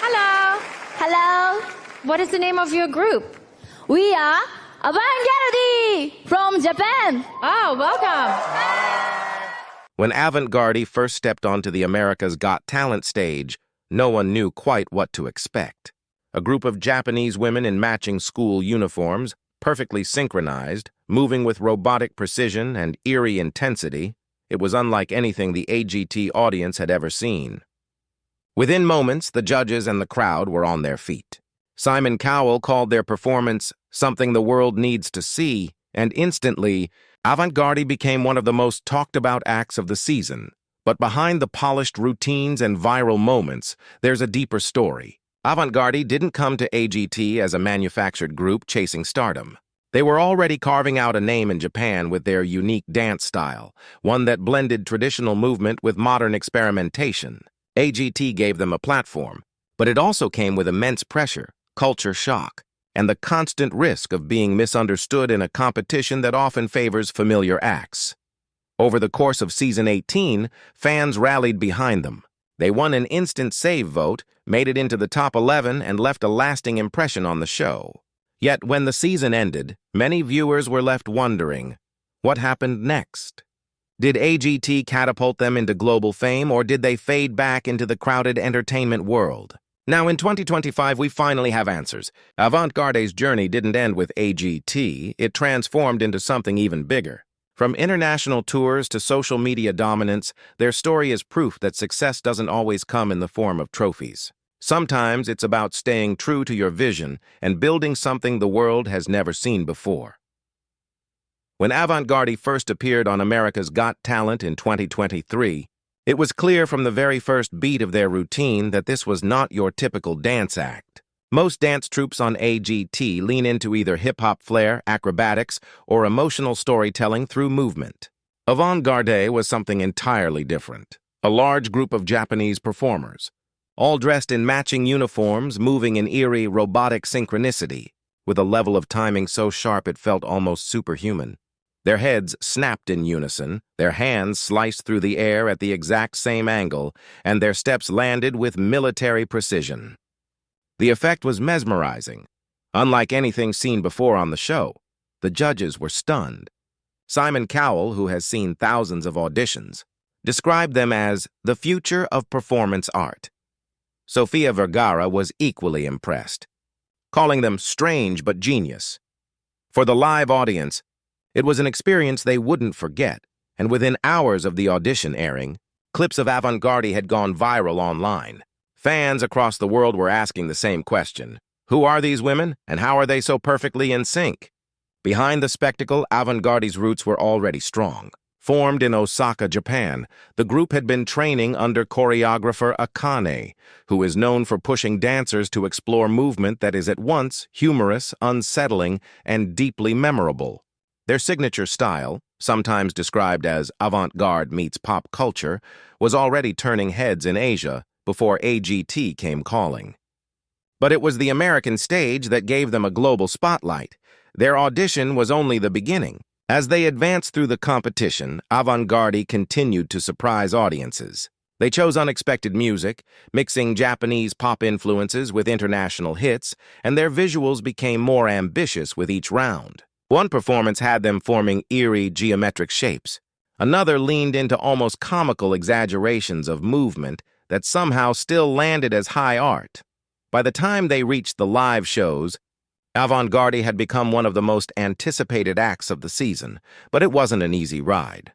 Hello. Hello. What is the name of your group? We are Avantgardy from Japan. Oh, welcome. When Avantgardy first stepped onto the America's Got Talent stage, no one knew quite what to expect. A group of Japanese women in matching school uniforms, perfectly synchronized, moving with robotic precision and eerie intensity, it was unlike anything the AGT audience had ever seen. Within moments, the judges and the crowd were on their feet. Simon Cowell called their performance something the world needs to see, and instantly, Avantgardy became one of the most talked-about acts of the season. But behind the polished routines and viral moments, there's a deeper story. Avantgardy didn't come to AGT as a manufactured group chasing stardom. They were already carving out a name in Japan with their unique dance style, one that blended traditional movement with modern experimentation. AGT gave them a platform, but it also came with immense pressure, culture shock, and the constant risk of being misunderstood in a competition that often favors familiar acts. Over the course of Season 18, fans rallied behind them. They won an instant save vote, made it into the top 11, and left a lasting impression on the show. Yet when the season ended, many viewers were left wondering, what happened next? Did AGT catapult them into global fame, or did they fade back into the crowded entertainment world? Now, in 2025, we finally have answers. Avantgardy's journey didn't end with AGT. It transformed into something even bigger. From international tours to social media dominance, their story is proof that success doesn't always come in the form of trophies. Sometimes it's about staying true to your vision and building something the world has never seen before. When Avantgardy first appeared on America's Got Talent in 2023, it was clear from the very first beat of their routine that this was not your typical dance act. Most dance troupes on AGT lean into either hip-hop flair, acrobatics, or emotional storytelling through movement. Avantgardy was something entirely different. A large group of Japanese performers, all dressed in matching uniforms, moving in eerie, robotic synchronicity, with a level of timing so sharp it felt almost superhuman. Their heads snapped in unison, their hands sliced through the air at the exact same angle, and their steps landed with military precision. The effect was mesmerizing. Unlike anything seen before on the show, the judges were stunned. Simon Cowell, who has seen thousands of auditions, described them as the future of performance art. Sofia Vergara was equally impressed, calling them strange but genius. For the live audience, it was an experience they wouldn't forget, and within hours of the audition airing, clips of Avantgardy had gone viral online. Fans across the world were asking the same question. Who are these women, and how are they so perfectly in sync? Behind the spectacle, Avantgardy's roots were already strong. Formed in Osaka, Japan, the group had been training under choreographer Akane, who is known for pushing dancers to explore movement that is at once humorous, unsettling, and deeply memorable. Their signature style, sometimes described as avant-garde meets pop culture, was already turning heads in Asia before AGT came calling. But it was the American stage that gave them a global spotlight. Their audition was only the beginning. As they advanced through the competition, Avantgardy continued to surprise audiences. They chose unexpected music, mixing Japanese pop influences with international hits, and their visuals became more ambitious with each round. One performance had them forming eerie geometric shapes. Another leaned into almost comical exaggerations of movement that somehow still landed as high art. By the time they reached the live shows, Avantgardy had become one of the most anticipated acts of the season, but it wasn't an easy ride.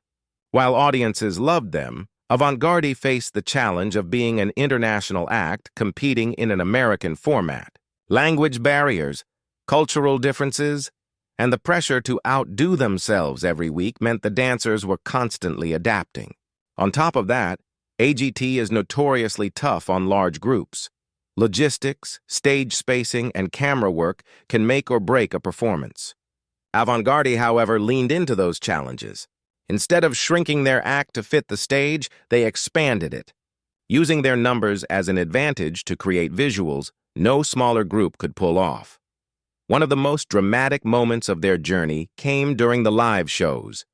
While audiences loved them, Avantgardy faced the challenge of being an international act competing in an American format. Language barriers, cultural differences, and the pressure to outdo themselves every week meant the dancers were constantly adapting. On top of that, AGT is notoriously tough on large groups. Logistics, stage spacing, and camera work can make or break a performance. Avantgardy, however, leaned into those challenges. Instead of shrinking their act to fit the stage, they expanded it. Using their numbers as an advantage to create visuals no smaller group could pull off. One of the most dramatic moments of their journey came during the live shows.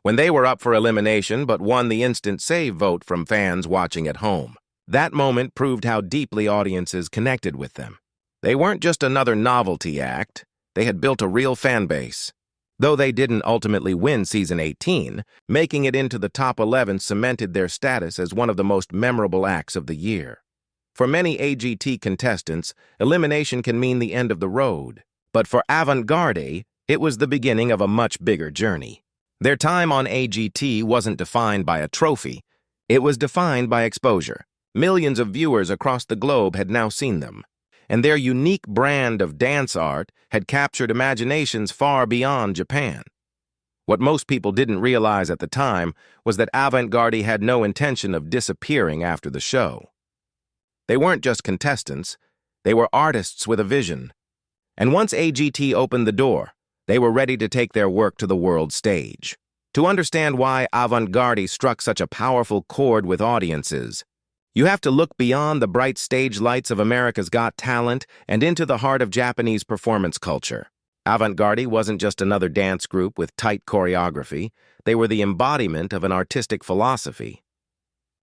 when they were up for elimination but won the instant save vote from fans watching at home. That moment proved how deeply audiences connected with them. They weren't just another novelty act, they had built a real fan base. Though they didn't ultimately win Season 18, making it into the top 11 cemented their status as one of the most memorable acts of the year. For many AGT contestants, elimination can mean the end of the road. But for Avantgardy, it was the beginning of a much bigger journey. Their time on AGT wasn't defined by a trophy. It was defined by exposure. Millions of viewers across the globe had now seen them, and their unique brand of dance art had captured imaginations far beyond Japan. What most people didn't realize at the time was that Avantgardy had no intention of disappearing after the show. They weren't just contestants, they were artists with a vision. And once AGT opened the door, they were ready to take their work to the world stage. To understand why Avantgardy struck such a powerful chord with audiences, you have to look beyond the bright stage lights of America's Got Talent and into the heart of Japanese performance culture. Avantgardy wasn't just another dance group with tight choreography, they were the embodiment of an artistic philosophy.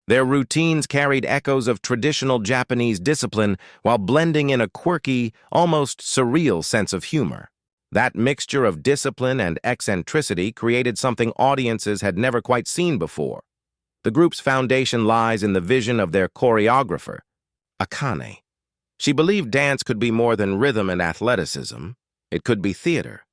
Their routines carried echoes of traditional Japanese discipline while blending in a quirky, almost surreal sense of humor. That mixture of discipline and eccentricity created something audiences had never quite seen before. The group's foundation lies in the vision of their choreographer, Akane. She believed dance could be more than rhythm and athleticism. It could be theater,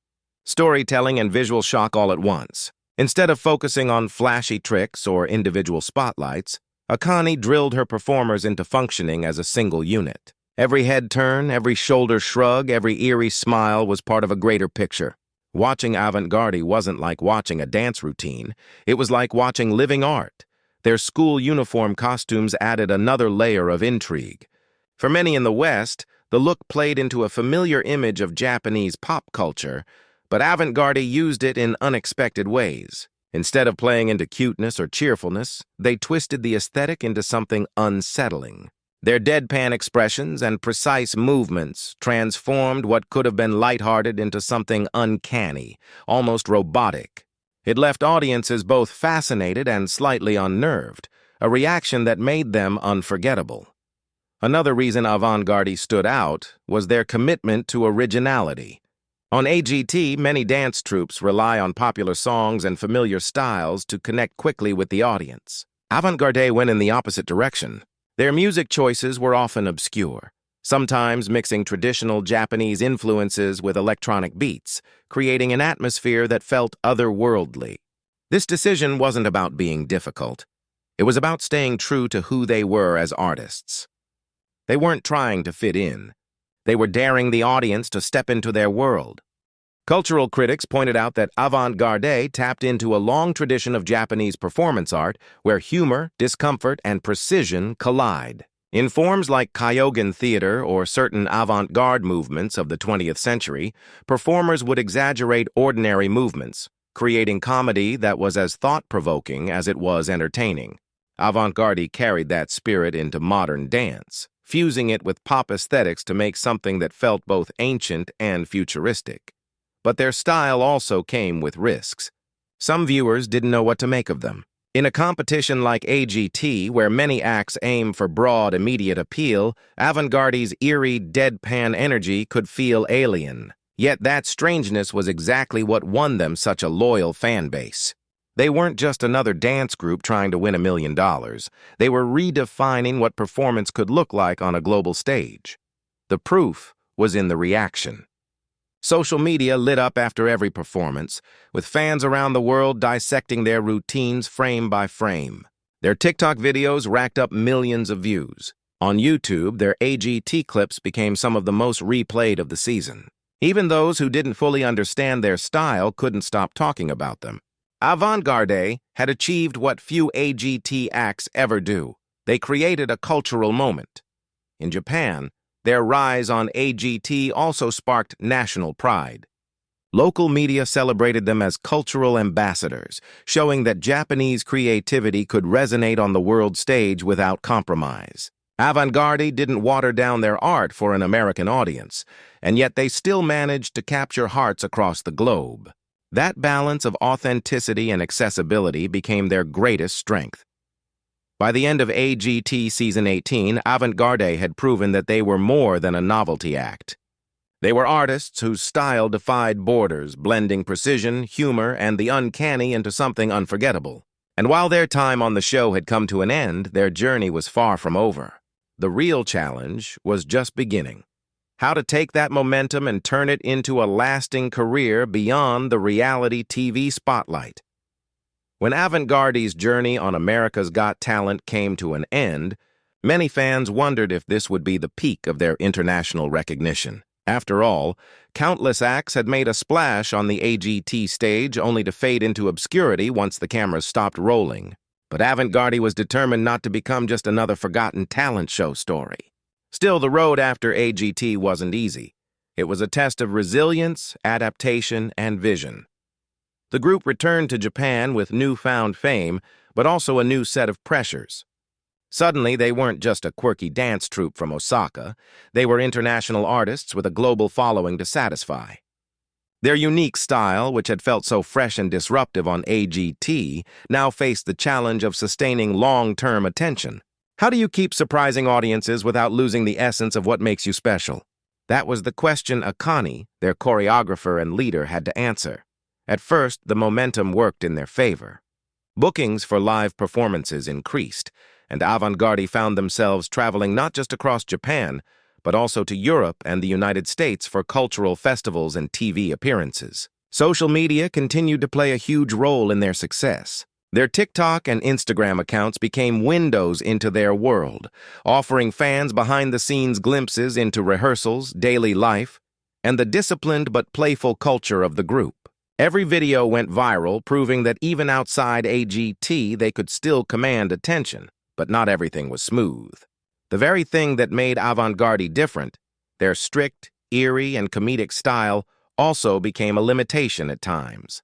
storytelling and visual shock all at once. Instead of focusing on flashy tricks or individual spotlights, Akane drilled her performers into functioning as a single unit. Every head turn, every shoulder shrug, every eerie smile was part of a greater picture. Watching Avantgardy wasn't like watching a dance routine. It was like watching living art. Their school uniform costumes added another layer of intrigue. For many in the West, the look played into a familiar image of Japanese pop culture, but Avantgardy used it in unexpected ways. Instead of playing into cuteness or cheerfulness, they twisted the aesthetic into something unsettling. Their deadpan expressions and precise movements transformed what could have been lighthearted into something uncanny, almost robotic. It left audiences both fascinated and slightly unnerved, a reaction that made them unforgettable. Another reason Avantgardy stood out was their commitment to originality. On AGT, many dance troupes rely on popular songs and familiar styles to connect quickly with the audience. Avantgardy went in the opposite direction. Their music choices were often obscure, sometimes mixing traditional Japanese influences with electronic beats, creating an atmosphere that felt otherworldly. This decision wasn't about being difficult. It was about staying true to who they were as artists. They weren't trying to fit in. They were daring the audience to step into their world. Cultural critics pointed out that Avantgardy tapped into a long tradition of Japanese performance art where humor, discomfort, and precision collide. In forms like Kyogen theater or certain avant-garde movements of the 20th century, performers would exaggerate ordinary movements, creating comedy that was as thought-provoking as it was entertaining. Avantgardy carried that spirit into modern dance, fusing it with pop aesthetics to make something that felt both ancient and futuristic. But their style also came with risks. Some viewers didn't know what to make of them. In a competition like AGT, where many acts aim for broad, immediate appeal, Avantgardy's eerie, deadpan energy could feel alien. Yet that strangeness was exactly what won them such a loyal fan base. They weren't just another dance group trying to win $1 million. They were redefining what performance could look like on a global stage. The proof was in the reaction. Social media lit up after every performance, with fans around the world dissecting their routines frame by frame. Their TikTok videos racked up millions of views. On YouTube, their AGT clips became some of the most replayed of the season. Even those who didn't fully understand their style couldn't stop talking about them. Avantgardy had achieved what few AGT acts ever do. They created a cultural moment. In Japan, their rise on AGT also sparked national pride. Local media celebrated them as cultural ambassadors, showing that Japanese creativity could resonate on the world stage without compromise. Avantgardy didn't water down their art for an American audience, and yet they still managed to capture hearts across the globe. That balance of authenticity and accessibility became their greatest strength. By the end of AGT Season 18, Avantgardy had proven that they were more than a novelty act. They were artists whose style defied borders, blending precision, humor, and the uncanny into something unforgettable. And while their time on the show had come to an end, their journey was far from over. The real challenge was just beginning. How to take that momentum and turn it into a lasting career beyond the reality TV spotlight. When Avantgardy's journey on America's Got Talent came to an end, many fans wondered if this would be the peak of their international recognition. After all, countless acts had made a splash on the AGT stage only to fade into obscurity once the cameras stopped rolling. But Avantgardy was determined not to become just another forgotten talent show story. Still, the road after AGT wasn't easy. It was a test of resilience, adaptation, and vision. The group returned to Japan with newfound fame, but also a new set of pressures. Suddenly, they weren't just a quirky dance troupe from Osaka. They were international artists with a global following to satisfy. Their unique style, which had felt so fresh and disruptive on AGT, now faced the challenge of sustaining long-term attention. How do you keep surprising audiences without losing the essence of what makes you special? That was the question Akane, their choreographer and leader, had to answer. At first, the momentum worked in their favor. Bookings for live performances increased, and Avantgardy found themselves traveling not just across Japan, but also to Europe and the United States for cultural festivals and TV appearances. Social media continued to play a huge role in their success. Their TikTok and Instagram accounts became windows into their world, offering fans behind-the-scenes glimpses into rehearsals, daily life, and the disciplined but playful culture of the group. Every video went viral, proving that even outside AGT, they could still command attention. But not everything was smooth. The very thing that made Avantgardy different, their strict, eerie, and comedic style, also became a limitation at times.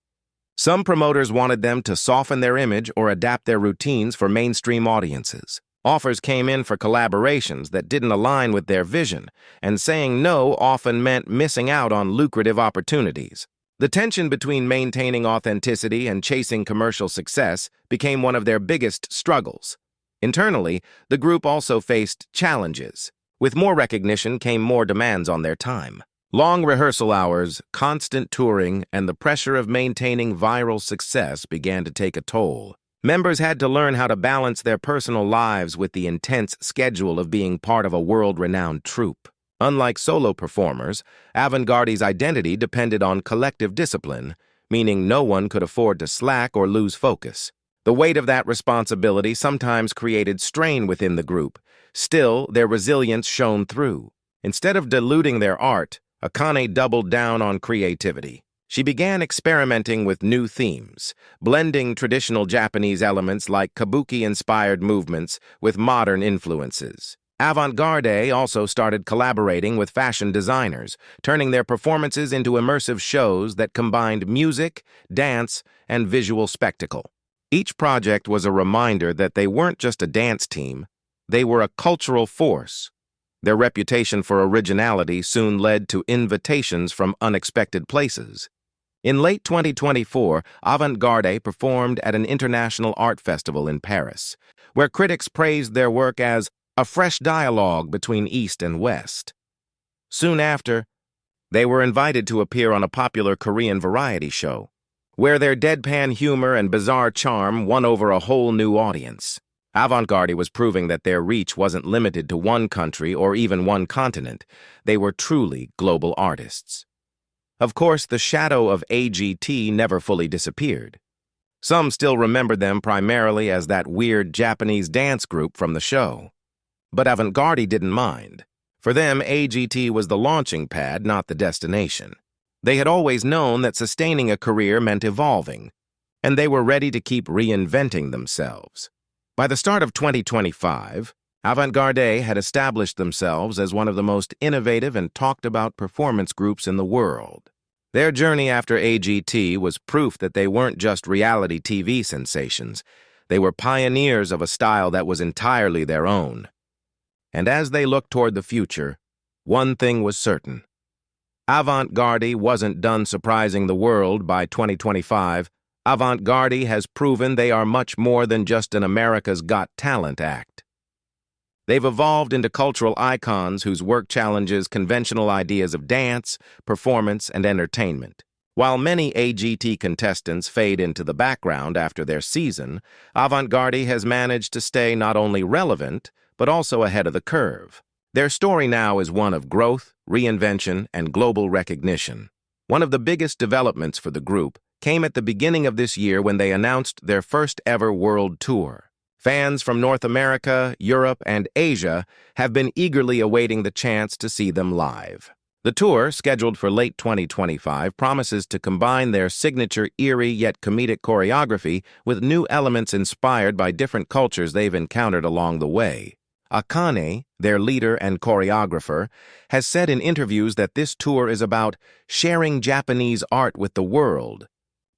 Some promoters wanted them to soften their image or adapt their routines for mainstream audiences. Offers came in for collaborations that didn't align with their vision, and saying no often meant missing out on lucrative opportunities. The tension between maintaining authenticity and chasing commercial success became one of their biggest struggles. Internally, the group also faced challenges. With more recognition came more demands on their time. Long rehearsal hours, constant touring, and the pressure of maintaining viral success began to take a toll. Members had to learn how to balance their personal lives with the intense schedule of being part of a world-renowned troupe. Unlike solo performers, Avantgardy's identity depended on collective discipline, meaning no one could afford to slack or lose focus. The weight of that responsibility sometimes created strain within the group. Still, their resilience shone through. Instead of diluting their art, Akane doubled down on creativity. She began experimenting with new themes, blending traditional Japanese elements like kabuki-inspired movements with modern influences. Avantgardy also started collaborating with fashion designers, turning their performances into immersive shows that combined music, dance, and visual spectacle. Each project was a reminder that they weren't just a dance team, they were a cultural force. Their reputation for originality soon led to invitations from unexpected places. In late 2024, Avantgardy performed at an international art festival in Paris, where critics praised their work as a fresh dialogue between East and West. Soon after, they were invited to appear on a popular Korean variety show, where their deadpan humor and bizarre charm won over a whole new audience. Avantgardy was proving that their reach wasn't limited to one country or even one continent. They were truly global artists. Of course, the shadow of AGT never fully disappeared. Some still remembered them primarily as that weird Japanese dance group from the show. But Avantgardy didn't mind. For them, AGT was the launching pad, not the destination. They had always known that sustaining a career meant evolving, and they were ready to keep reinventing themselves. By the start of 2025, Avantgardy had established themselves as one of the most innovative and talked-about performance groups in the world. Their journey after AGT was proof that they weren't just reality TV sensations. They were pioneers of a style that was entirely their own. And as they looked toward the future, one thing was certain. Avantgardy wasn't done surprising the world by 2025. Avantgardy has proven they are much more than just an America's Got Talent act. They've evolved into cultural icons whose work challenges conventional ideas of dance, performance, and entertainment. While many AGT contestants fade into the background after their season, Avantgardy has managed to stay not only relevant, but also ahead of the curve. Their story now is one of growth, reinvention, and global recognition. One of the biggest developments for the group came at the beginning of this year when they announced their first-ever world tour. Fans from North America, Europe, and Asia have been eagerly awaiting the chance to see them live. The tour, scheduled for late 2025, promises to combine their signature eerie yet comedic choreography with new elements inspired by different cultures they've encountered along the way. AGT, their leader and choreographer, has said in interviews that this tour is about sharing Japanese art with the world,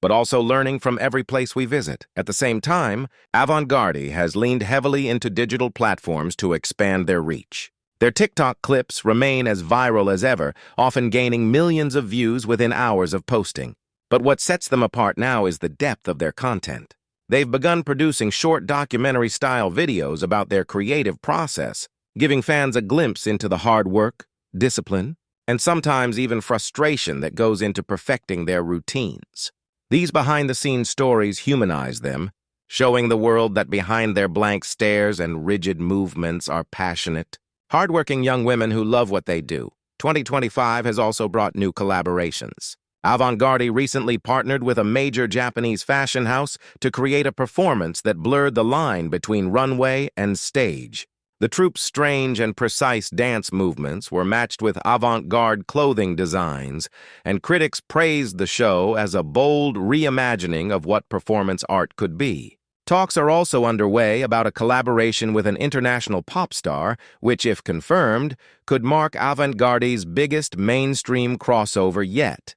but also learning from every place we visit. At the same time, Avantgardy has leaned heavily into digital platforms to expand their reach. Their TikTok clips remain as viral as ever, often gaining millions of views within hours of posting. But what sets them apart now is the depth of their content. They've begun producing short documentary-style videos about their creative process, giving fans a glimpse into the hard work, discipline, and sometimes even frustration that goes into perfecting their routines. These behind-the-scenes stories humanize them, showing the world that behind their blank stares and rigid movements are passionate, hardworking young women who love what they do. 2025 has also brought new collaborations. Avantgardy recently partnered with a major Japanese fashion house to create a performance that blurred the line between runway and stage. The troupe's strange and precise dance movements were matched with avant-garde clothing designs, and critics praised the show as a bold reimagining of what performance art could be. Talks are also underway about a collaboration with an international pop star, which, if confirmed, could mark Avantgardy's biggest mainstream crossover yet.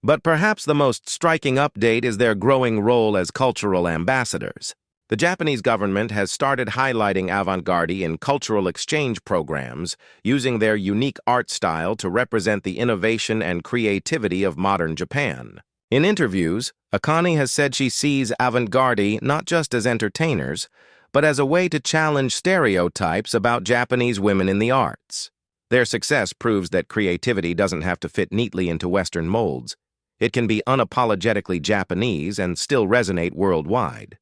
But perhaps the most striking update is their growing role as cultural ambassadors. The Japanese government has started highlighting Avantgardy in cultural exchange programs, using their unique art style to represent the innovation and creativity of modern Japan. In interviews, AGT has said she sees Avantgardy not just as entertainers, but as a way to challenge stereotypes about Japanese women in the arts. Their success proves that creativity doesn't have to fit neatly into Western molds. It can be unapologetically Japanese and still resonate worldwide.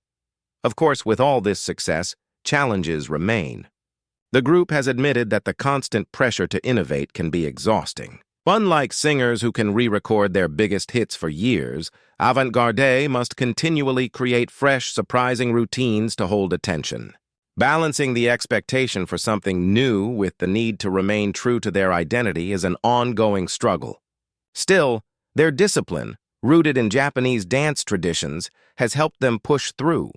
Of course, with all this success, challenges remain. The group has admitted that the constant pressure to innovate can be exhausting. Unlike singers who can re-record their biggest hits for years, Avantgardy must continually create fresh, surprising routines to hold attention. Balancing the expectation for something new with the need to remain true to their identity is an ongoing struggle. Still, their discipline, rooted in Japanese dance traditions, has helped them push through.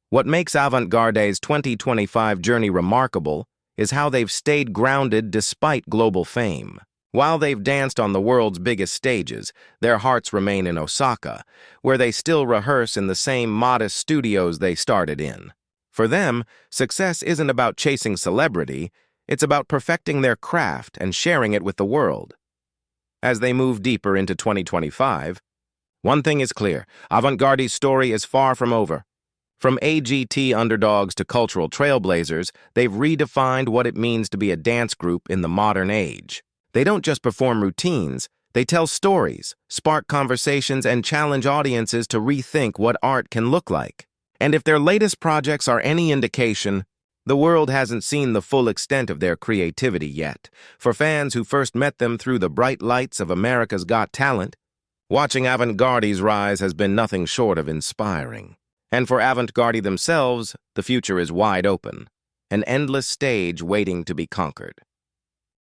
What makes Avantgardy's 2025 journey remarkable is how they've stayed grounded despite global fame. While they've danced on the world's biggest stages, their hearts remain in Osaka, where they still rehearse in the same modest studios they started in. For them, success isn't about chasing celebrity, it's about perfecting their craft and sharing it with the world. As they move deeper into 2025, one thing is clear: Avantgardy's story is far from over. From AGT underdogs to cultural trailblazers, they've redefined what it means to be a dance group in the modern age. They don't just perform routines, they tell stories, spark conversations, and challenge audiences to rethink what art can look like. And if their latest projects are any indication, the world hasn't seen the full extent of their creativity yet. For fans who first met them through the bright lights of America's Got Talent, watching Avantgardy's rise has been nothing short of inspiring. And for Avantgardy themselves, the future is wide open, an endless stage waiting to be conquered.